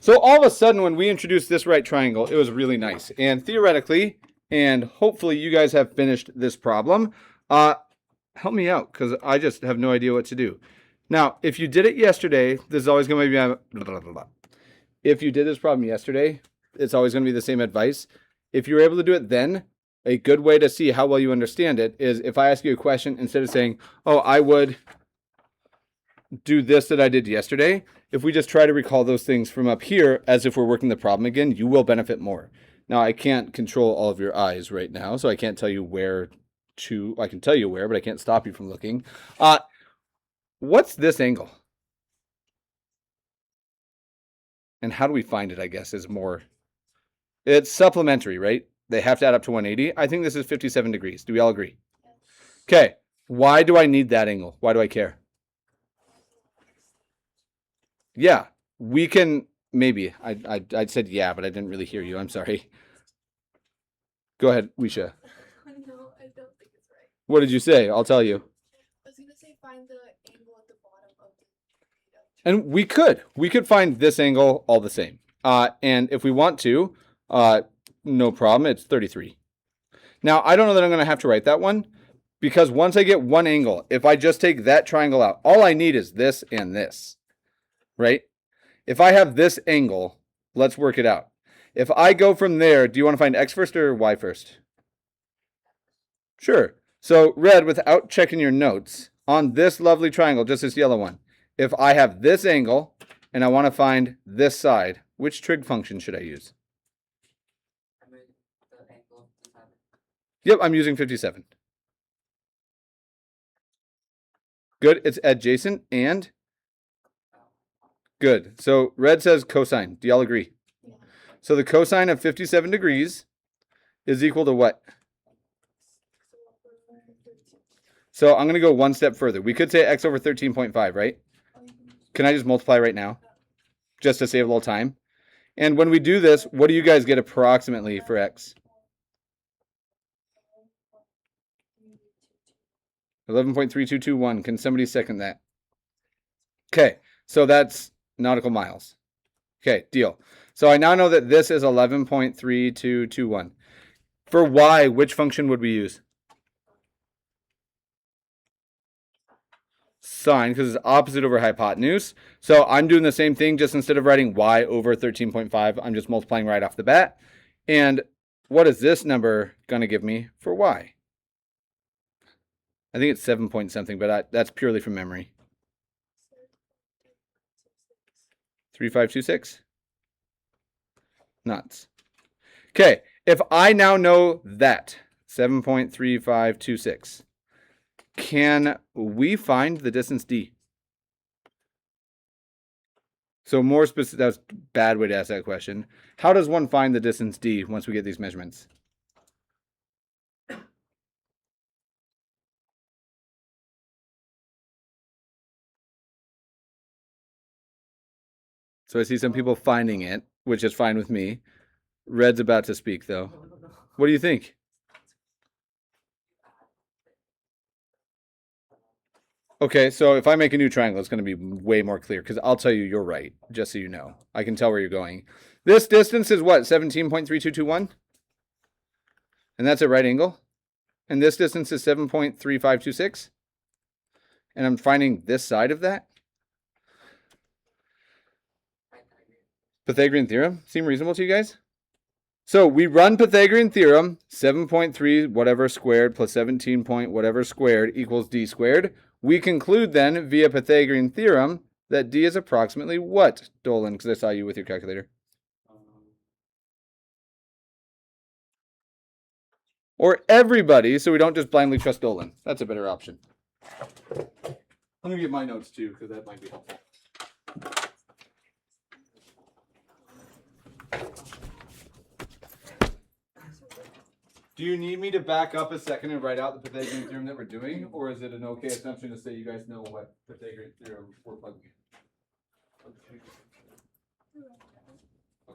So all of a sudden, when we introduced this right triangle, it was really nice. And theoretically, and hopefully you guys have finished this problem, help me out because I just have no idea what to do. Now, if you did it yesterday, this is always going to be blah, blah, blah, blah. If you did this problem yesterday, it's always going to be the same advice. If you were able to do it then, a good way to see how well you understand it is if I ask you a question, instead of saying, oh, I would do this that I did yesterday, if we just try to recall those things from up here as if we're working the problem again, you will benefit more. Now, I can't control all of your eyes right now, so I can't tell you where to. I can tell you where, but I can't stop you from looking. What's this angle? And how do we find it, I guess, is more. It's supplementary, right? They have to add up to 180. I think this is 57 degrees. Do we all agree? Okay. Why do I need that angle? Why do I care? Yeah, we can, maybe. I said yeah, but I didn't really hear you. I'm sorry. Go ahead, Wisha. No, I don't think it's right. What did you say? I'll tell you. I was gonna say find the angle at the bottom of the. And we could find this angle all the same. And if we want to, no problem. It's 33. Now, I don't know that I'm going to have to write that one because once I get one angle, if I just take that triangle out, all I need is this and this, right? If I have this angle, let's work it out. If I go from there, do you want to find X first or Y first? Sure. So Red, without checking your notes, on this lovely triangle, just this yellow one, if I have this angle and I want to find this side, which trig function should I use? Yep, I'm using 57. Good, it's adjacent and good. So Red says cosine. Do y'all agree? Yeah. So the cosine of 57 degrees is equal to what? So I'm going to go one step further. We could say x over 13.5, right? Can I just multiply right now? Just to save a little time. And when we do this, what do you guys get approximately for x? 11.3221. Can somebody second that? Okay, so that's nautical miles. Okay, deal. So I now know that this is 11.3221. For y, which function would we use? Sine, because it's opposite over hypotenuse. So I'm doing the same thing, just instead of writing y over 13.5, I'm just multiplying right off the bat. And what is this number going to give me for y? I think it's 7 point something, but that's purely from memory. 3526? Nuts. Okay, if I now know that, 7.3526, can we find the distance d? So more specific, that's a bad way to ask that question. How does one find the distance d once we get these measurements? So I see some people finding it, which is fine with me. Red's about to speak, though. What do you think? Okay, so if I make a new triangle, it's going to be way more clear because I'll tell you you're right, just so you know. I can tell where you're going. This distance is what, 17.3221? And that's at right angle. And this distance is 7.3526. And I'm finding this side of that. Pythagorean theorem seem reasonable to you guys? So we run Pythagorean theorem, 7.3 whatever squared plus 17 point whatever squared equals d squared. We conclude then via Pythagorean theorem that d is approximately what, Dolan? Because I saw you with your calculator. Or everybody, so we don't just blindly trust Dolan. That's a better option. I'm going to get my notes too, because that might be helpful. Do you need me to back up a second and write out the Pythagorean theorem that we're doing, or is it an okay assumption to say you guys know what Pythagorean theorem we're plugging in?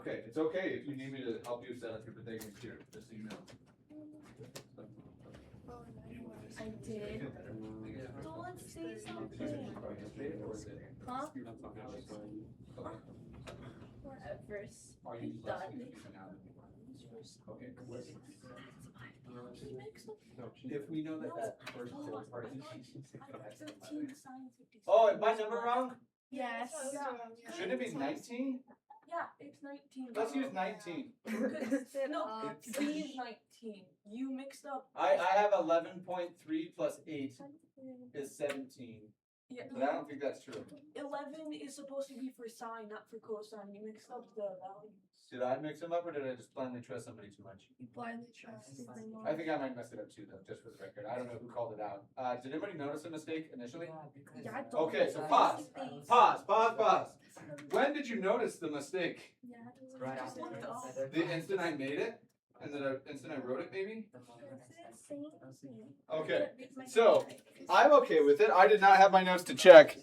Okay, it's okay if you need me to help you set up your Pythagorean theorem, just so you know. I did. Don't say something. Huh? Whatever. first. Are you less confusing now than you were? Okay. No, if we know that first part is oh, am I number wrong? Yes. Shouldn't it be 19? Yeah, it's 19. Let's use 19. No, B is 19. You mixed up. I have 11.3 plus 8 is 17. Yeah, But I don't think that's true. 11 is supposed to be for sine, not for cosine. You mixed up the values. Did I mix them up or did I just blindly trust somebody too much? You blindly trusted them all. I think I might mess it up too, though, just for the record. I don't know who called it out. Did anybody notice a mistake initially? Yeah, I don't Okay, so know. pause. Pause. When did you notice the mistake? Yeah, Right just after looked that. up. The instant I made it? And then the instant I wrote it, maybe? Okay, so I'm okay with it. I did not have my notes to check.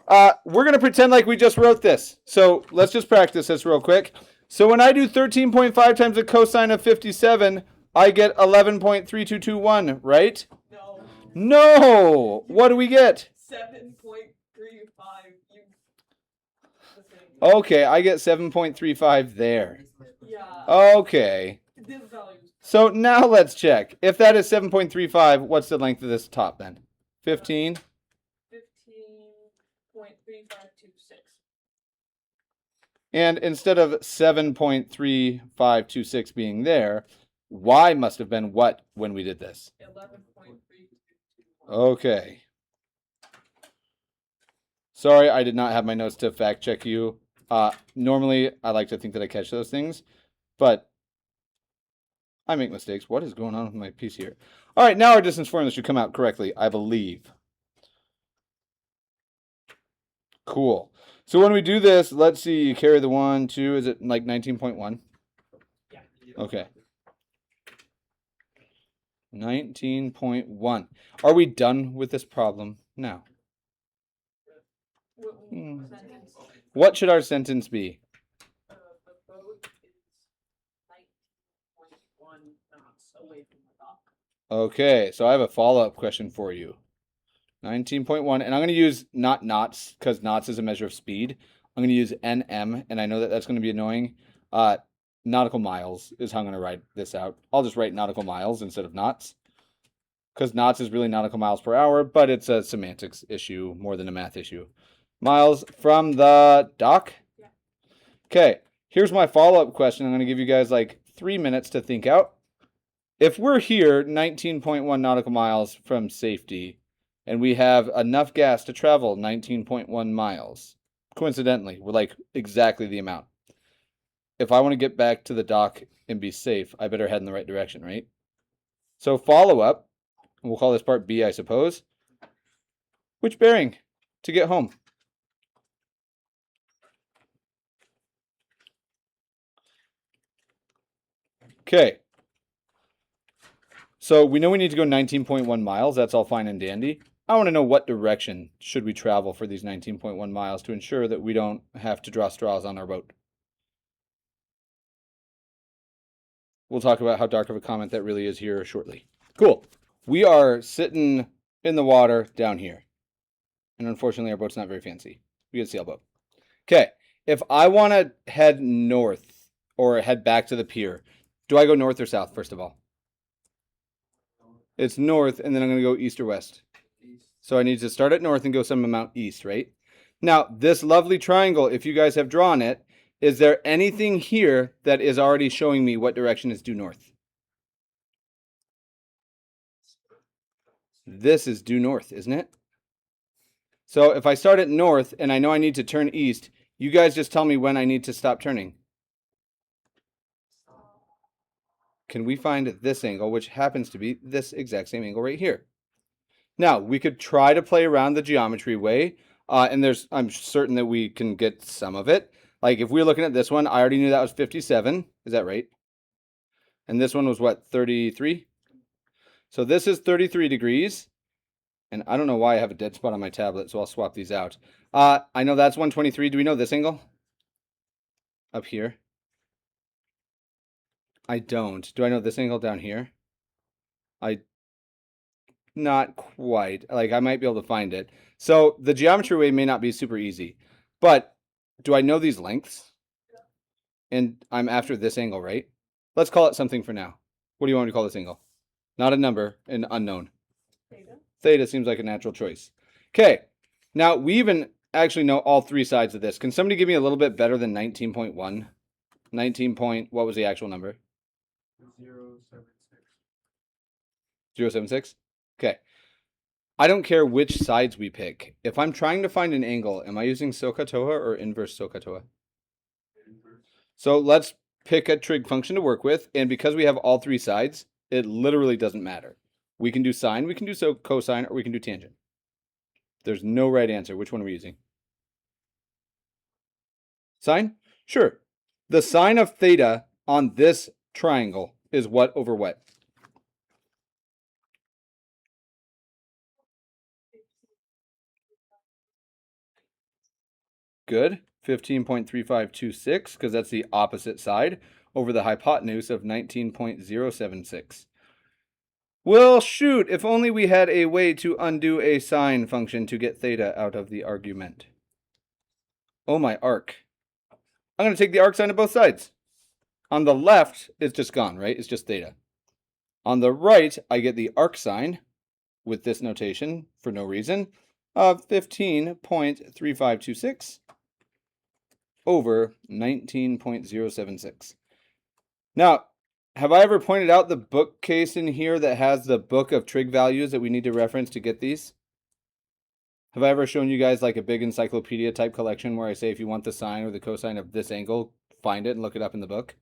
We're going to pretend like we just wrote this. So let's just practice this real quick. So when I do 13.5 times the cosine of 57, I get 11.3221, right? No. No! What do we get? 7.35. Okay, I get 7.35 there. Yeah. Okay. The values. So now let's check. If that is 7.35, what's the length of this top then? 15? 15.3526. And instead of 7.3526 being there, y must have been what when we did this? 11.3221. Okay. Sorry, I did not have my notes to fact check you. Normally, I like to think that I catch those things, but I make mistakes. What is going on with my piece here? All right, now our distance formula should come out correctly, I believe. Cool. So when we do this, let's see, you carry the 1, 2, is it like 19.1? Yeah. Okay. 19.1. Are we done with this problem now? Sentence. What should our sentence be? The boat is 19.1 knots away from the dock. Okay, so I have a follow-up question for you. 19.1, and I'm going to use not knots, because knots is a measure of speed. I'm going to use NM, and I know that that's going to be annoying. Nautical miles is how I'm going to write this out. I'll just write nautical miles instead of knots, because knots is really nautical miles per hour, but it's a semantics issue more than a math issue. Miles from the dock? Yeah. Okay, here's my follow-up question. I'm going to give you guys like 3 minutes to think out. If we're here 19.1 nautical miles from safety, and we have enough gas to travel 19.1 miles, coincidentally, we're like exactly the amount. If I want to get back to the dock and be safe, I better head in the right direction, right? So follow-up, we'll call this part B, I suppose. Which bearing to get home? Okay. So we know we need to go 19.1 miles. That's all fine and dandy. I want to know what direction should we travel for these 19.1 miles to ensure that we don't have to draw straws on our boat. We'll talk about how dark of a comment that really is here shortly. Cool. We are sitting in the water down here. And unfortunately, our boat's not very fancy. We get a sailboat. Okay. If I want to head north or head back to the pier, do I go north or south, first of all? It's north, and then I'm going to go east or west. So I need to start at north and go some amount east, right? Now, this lovely triangle, if you guys have drawn it, is there anything here that is already showing me what direction is due north? This is due north, isn't it? So if I start at north and I know I need to turn east, you guys just tell me when I need to stop turning. Can we find this angle, which happens to be this exact same angle right here? Now, we could try to play around the geometry way, and I'm certain that we can get some of it. Like if we're looking at this one, I already knew that was 57. Is that right? And this one was what, 33? So this is 33 degrees. And I don't know why I have a dead spot on my tablet, so I'll swap these out. I know that's 123. Do we know this angle? Up here? I don't. Do I know this angle down here? Not quite. Like, I might be able to find it. So the geometry way may not be super easy. But do I know these lengths? and I'm after this angle, right? Let's call it something for now. What do you want me to call this angle? Not a number, an unknown. Theta. Theta seems like a natural choice. Okay, now we even actually know all three sides of this. Can somebody give me a little bit better than 19.1? 19 point, what was the actual number? 0.76. 0.76? Okay. I don't care which sides we pick. If I'm trying to find an angle, am I using SOHCAHTOA or inverse SOHCAHTOA? So let's pick a trig function to work with, and because we have all three sides, it literally doesn't matter. We can do sine, we can do cosine, or we can do tangent. There's no right answer. Which one are we using? Sine? Sure. The sine of theta on this triangle is what over what? Good. 15.3526, because that's the opposite side, over the hypotenuse of 19.076. Well, shoot, if only we had a way to undo a sine function to get theta out of the argument. Oh, my arc. I'm going to take the arc sine of both sides. On the left, it's just gone, right? It's just theta. On the right, I get the arc sine with this notation for no reason of 15.3526 over 19.076. Now, have I ever pointed out the bookcase in here that has the book of trig values that we need to reference to get these? Have I ever shown you guys like a big encyclopedia type collection where I say if you want the sine or the cosine of this angle, find it and look it up in the book?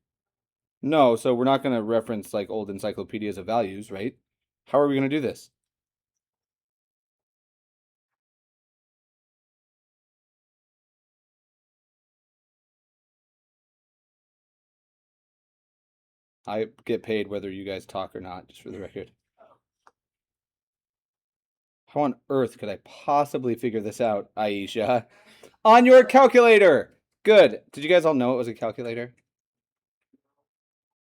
No, so we're not going to reference like old encyclopedias of values, right? How are we going to do this? I get paid whether you guys talk or not, just for the record. How on earth could I possibly figure this out, Aisha? On your calculator! Good. Did you guys all know it was a calculator?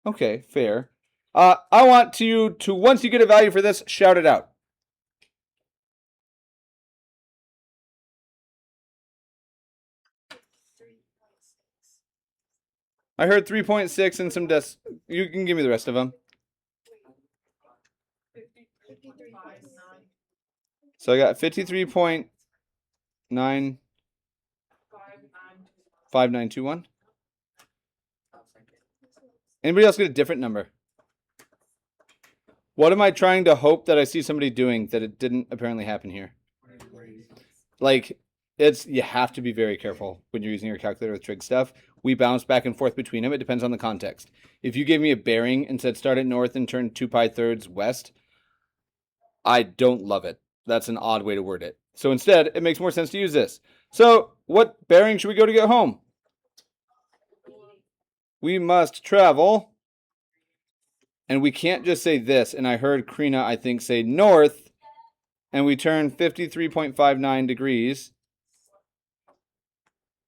Okay, fair. I want you to, once you get a value for this, shout it out. I heard 3.6 and some you can give me the rest of them. So I got 53.95921. Anybody else get a different number? What am I trying to hope that I see somebody doing that it didn't apparently happen here? Like, you have to be very careful when you're using your calculator with trig stuff. We bounce back and forth between them. It depends on the context. If you gave me a bearing and said start at north and turn 2 pi thirds west, I don't love it. That's an odd way to word it. So instead, it makes more sense to use this. So what bearing should we go to get home? We must travel. And we can't just say this. And I heard Krina, I think, say north. And we turn 53.59 degrees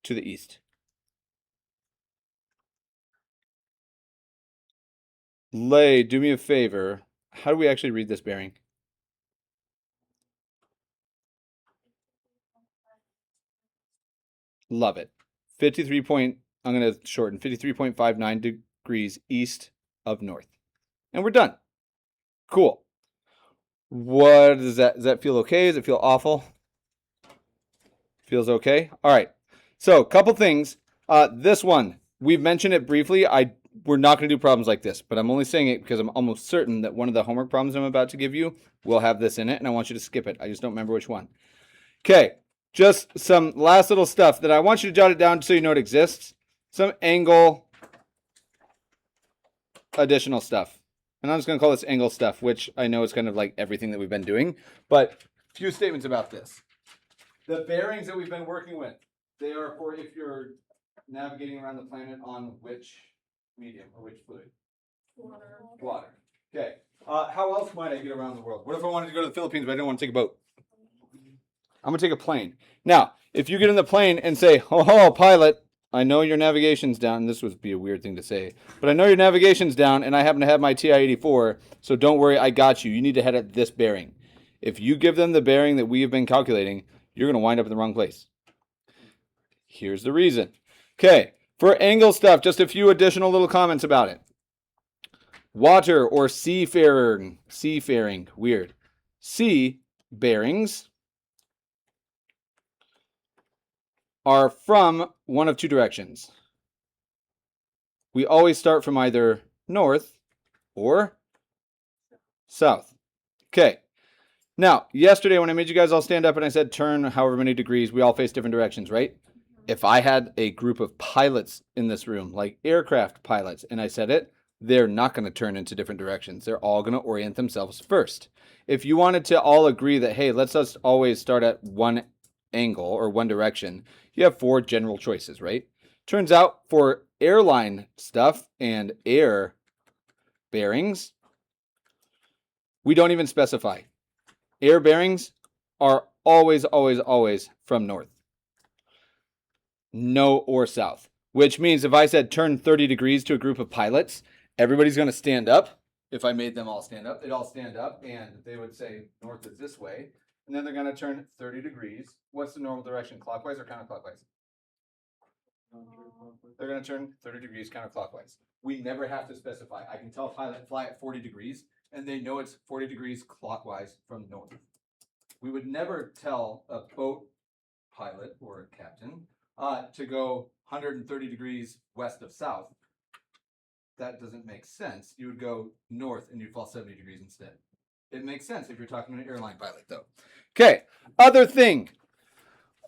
to the east. Lay, do me a favor. How do we actually read this bearing? Love it. 53 point, I'm going to shorten, 53.59 degrees east of north. And we're done. Cool. What does that feel okay? Does it feel awful? Feels okay? All right. So a couple things. This one, we've mentioned it briefly. We're not going to do problems like this, but I'm only saying it because I'm almost certain that one of the homework problems I'm about to give you will have this in it, and I want you to skip it. I just don't remember which one. Okay, just some last little stuff that I want you to jot it down so you know it exists. Some angle additional stuff. And I'm just going to call this angle stuff, which I know is kind of like everything that we've been doing, but a few statements about this. The bearings that we've been working with, they are for if you're navigating around the planet on which medium or which fluid? Water. Okay. How else might I get around the world? What if I wanted to go to the Philippines, but I didn't want to take a boat? I'm going to take a plane. Now, if you get in the plane and say, ho, pilot, I know your navigation's down. This would be a weird thing to say, but I know your navigation's down, and I happen to have my TI-84, so don't worry, I got you. You need to head at this bearing. If you give them the bearing that we have been calculating, you're going to wind up in the wrong place. Here's the reason. Okay, For angle stuff, just a few additional little comments about it. Water or seafaring, weird. Sea bearings are from one of two directions. We always start from either north or south. Okay. Now, yesterday when I made you guys all stand up and I said turn however many degrees, we all face different directions, right? If I had a group of pilots in this room, like aircraft pilots, and I said it, they're not going to turn into different directions. They're all going to orient themselves first. If you wanted to all agree that, hey, let's just always start at one angle or one direction, you have 4 general choices, right? Turns out for airline stuff and air bearings, we don't even specify. Air bearings are always, always, always from north. No or south. Which means if I said turn 30 degrees to a group of pilots, everybody's going to stand up. If I made them all stand up, they'd all stand up and they would say north is this way. And then they're going to turn 30 degrees. What's the normal direction? Clockwise or counterclockwise? They're going to turn 30 degrees counterclockwise. We never have to specify. I can tell a pilot fly at 40 degrees and they know it's 40 degrees clockwise from north. We would never tell a boat pilot or a captain to go 130 degrees west of south. That doesn't make sense. You would go north and you'd fall 70 degrees instead. It makes sense if you're talking to an airline pilot, though. Okay, other thing.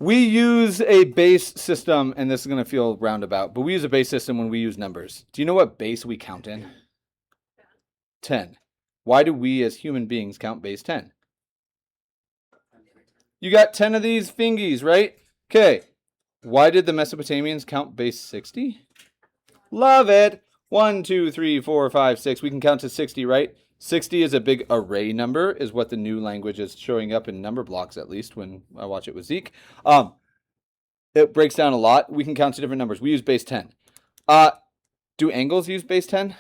We use a base system, and this is going to feel roundabout, but we use a base system when we use numbers. Do you know what base we count in? 10. Why do we as human beings count base 10? You got 10 of these fingies, right? Okay. Why did the Mesopotamians count base 60? Love it. 1, 2, 3, 4, 5, 6. We can count to 60, right? 60 is a big array number, is what the new language is showing up in number blocks, at least when I watch it with Zeke. It breaks down a lot. We can count to different numbers. We use base 10. Do angles use base 10?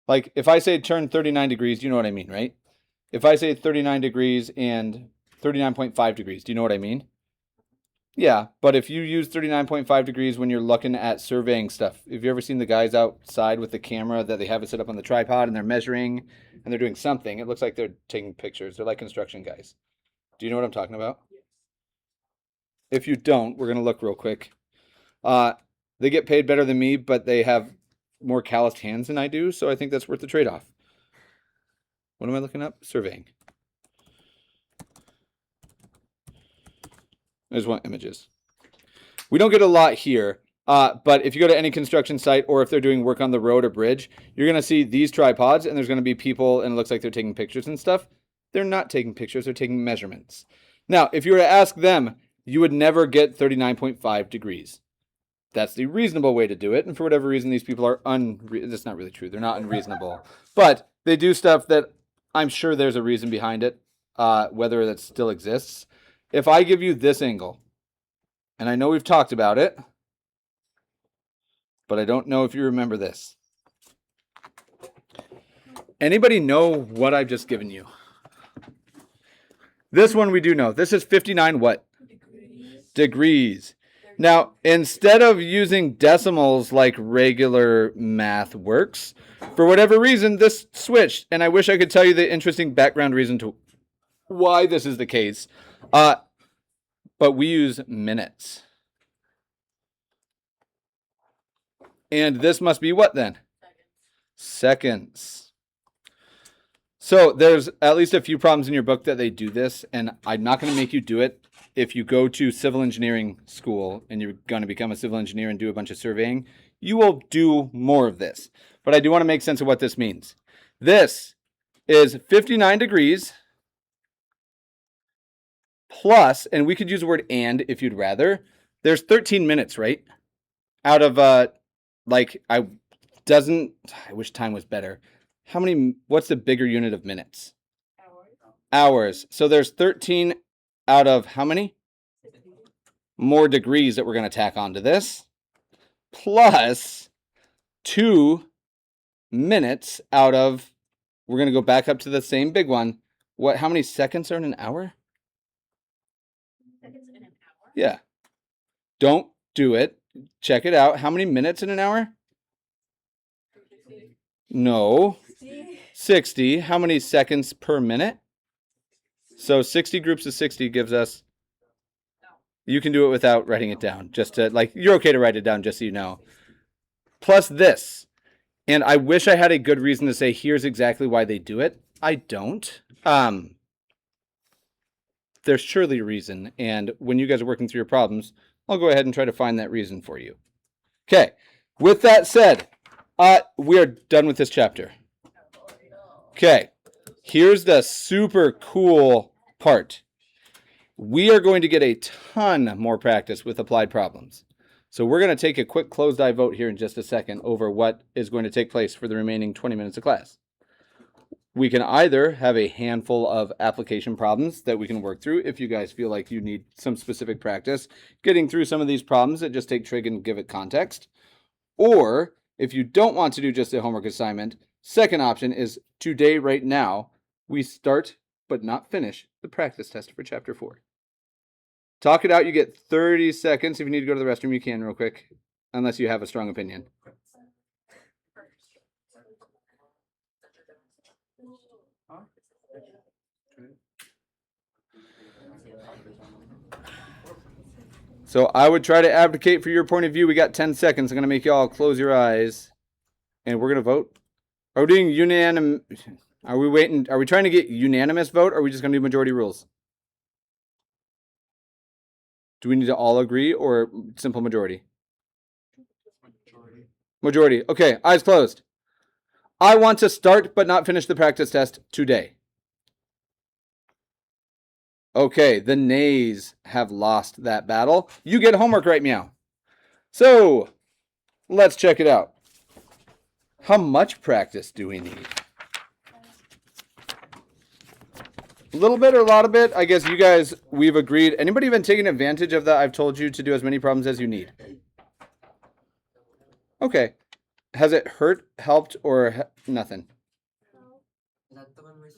Like, if I say turn 39 degrees, you know what I mean, right? If I say 39 degrees and 39.5 degrees, do you know what I mean? Yeah, but if you use 39.5 degrees when you're looking at surveying stuff, have you ever seen the guys outside with the camera that they have it set up on the tripod and they're measuring and they're doing something? It looks like they're taking pictures. They're like construction guys. Do you know what I'm talking about? Yes. If you don't, we're going to look real quick. They get paid better than me, but they have more calloused hands than I do, so I think that's worth the trade-off. What am I looking up? Surveying. I just want images. We don't get a lot here, but if you go to any construction site or if they're doing work on the road or bridge, you're going to see these tripods and there's going to be people and it looks like they're taking pictures and stuff. They're not taking pictures, they're taking measurements. Now, if you were to ask them, you would never get 39.5 degrees. That's the reasonable way to do it. And for whatever reason, these people are that's not really true. They're not unreasonable. But they do stuff that I'm sure there's a reason behind it, whether that still exists. If I give you this angle, and I know we've talked about it, but I don't know if you remember this. Anybody know what I've just given you? This one we do know. This is 59 what? Degrees. Now, instead of using decimals like regular math works, for whatever reason, this switched. And I wish I could tell you the interesting background reason to why this is the case. But we use minutes. And this must be what then? Seconds. So there's at least a few problems in your book that they do this, and I'm not going to make you do it. If you go to civil engineering school and you're going to become a civil engineer and do a bunch of surveying, you will do more of this. But I do want to make sense of what this means. This is 59 degrees plus, and we could use the word and if you'd rather. There's 13 minutes, right? Out of, I wish time was better. What's the bigger unit of minutes? Hours. So there's 13 out of how many? More degrees that we're going to tack onto this. Plus 2 minutes out of, we're going to go back up to the same big one. How many seconds are in an hour? Seconds in an hour? Yeah. Don't do it. Check it out. How many minutes in an hour? No. 60. How many seconds per minute? So 60 groups of 60 gives us, you can do it without writing it down. Just to, like, you're okay to write it down just so you know. Plus this. And I wish I had a good reason to say, here's exactly why they do it. I don't. There's surely a reason. And when you guys are working through your problems, I'll go ahead and try to find that reason for you. Okay. With that said, we are done with this chapter. Okay. Here's the super cool part. We are going to get a ton more practice with applied problems. So we're going to take a quick closed eye vote here in just a second over what is going to take place for the remaining 20 minutes of class. We can either have a handful of application problems that we can work through if you guys feel like you need some specific practice getting through some of these problems that just take trig and give it context. Or if you don't want to do just a homework assignment, second option is today, right now, we start but not finish the practice test for chapter 4. Talk it out. You get 30 seconds. If you need to go to the restroom, you can real quick, unless you have a strong opinion. So I would try to advocate for your point of view. We got 10 seconds. I'm going to make you all close your eyes, and we're going to vote. Are we doing unanimous? Are we waiting? Are we trying to get unanimous vote, or are we just going to do majority rules? Do we need to all agree or simple majority? Majority. Okay, eyes closed. I want to start but not finish the practice test today. Okay, the nays have lost that battle. You get homework, right, meow? So, let's check it out. How much practice do we need? A little bit or a lot of bit? I guess you guys, we've agreed. Anybody been taking advantage of that? I've told you to do as many problems as you need. Okay. Has it hurt, helped, or nothing? Is that the one where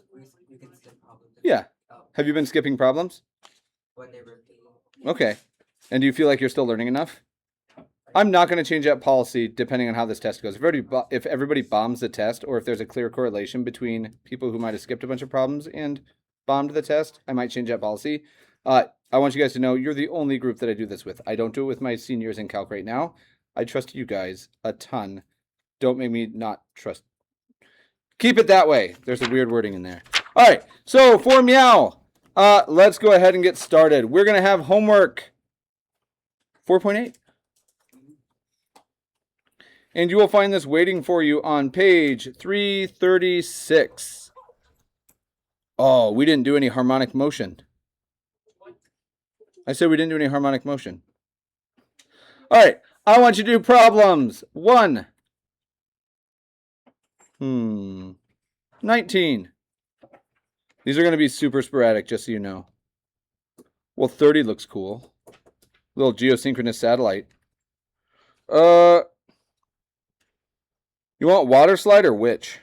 you can skip problems? Yeah. Oh, Have you been skipping problems? when they repeat. Okay. And do you feel like you're still learning enough? I'm not going to change that policy depending on how this test goes. If everybody bombs the test, or if there's a clear correlation between people who might have skipped a bunch of problems and bombed the test, I might change that policy. I want you guys to know you're the only group that I do this with. I don't do it with my seniors in Calc right now. I trust you guys a ton. Don't make me not trust. Keep it that way. There's a weird wording in there. All right. So for meow, let's go ahead and get started. We're going to have homework 4.8. And you will find this waiting for you on page 336. Oh, we didn't do any harmonic motion. I said we didn't do any harmonic motion. All right. I want you to do problems 1. 19. These are going to be super sporadic, just so you know. Well, 30 looks cool. Little geosynchronous satellite. You want water slide or witch?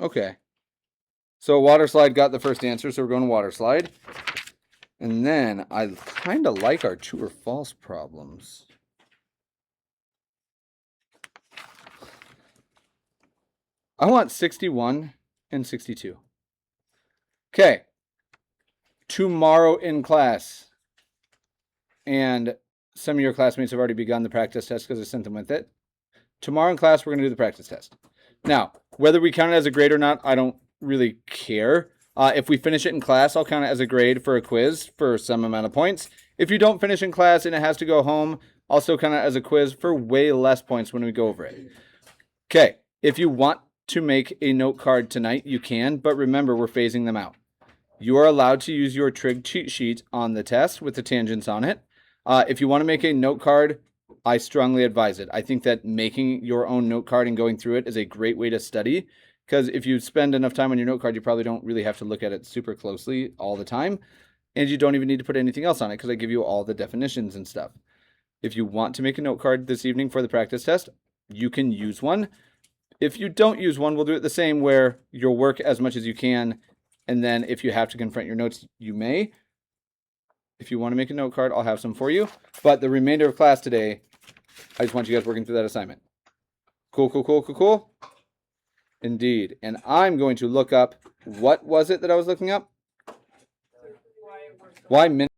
Okay. So water slide got the first answer, so we're going to water slide. And then I kind of like our true or false problems. I want 61 and 62. Okay. Tomorrow in class. And some of your classmates have already begun the practice test because I sent them with it. Tomorrow in class, we're going to do the practice test. Now, whether we count it as a grade or not, I don't really care. If we finish it in class, I'll count it as a grade for a quiz for some amount of points. If you don't finish in class and it has to go home, I'll still count it as a quiz for way less points when we go over it. Okay, if you want to make a note card tonight, you can, but remember, we're phasing them out. You are allowed to use your trig cheat sheet on the test with the tangents on it. If you want to make a note card, I strongly advise it. I think that making your own note card and going through it is a great way to study, because if you spend enough time on your note card, you probably don't really have to look at it super closely all the time, and you don't even need to put anything else on it because I give you all the definitions and stuff. If you want to make a note card this evening for the practice test, you can use one. If you don't use one, we'll do it the same, where you'll work as much as you can, and then if you have to confront your notes, you may. If you want to make a note card, I'll have some for you. But the remainder of class today, I just want you guys working through that assignment. Cool, cool, cool, cool, cool. Indeed. And I'm going to look up, what was it that I was looking up? Why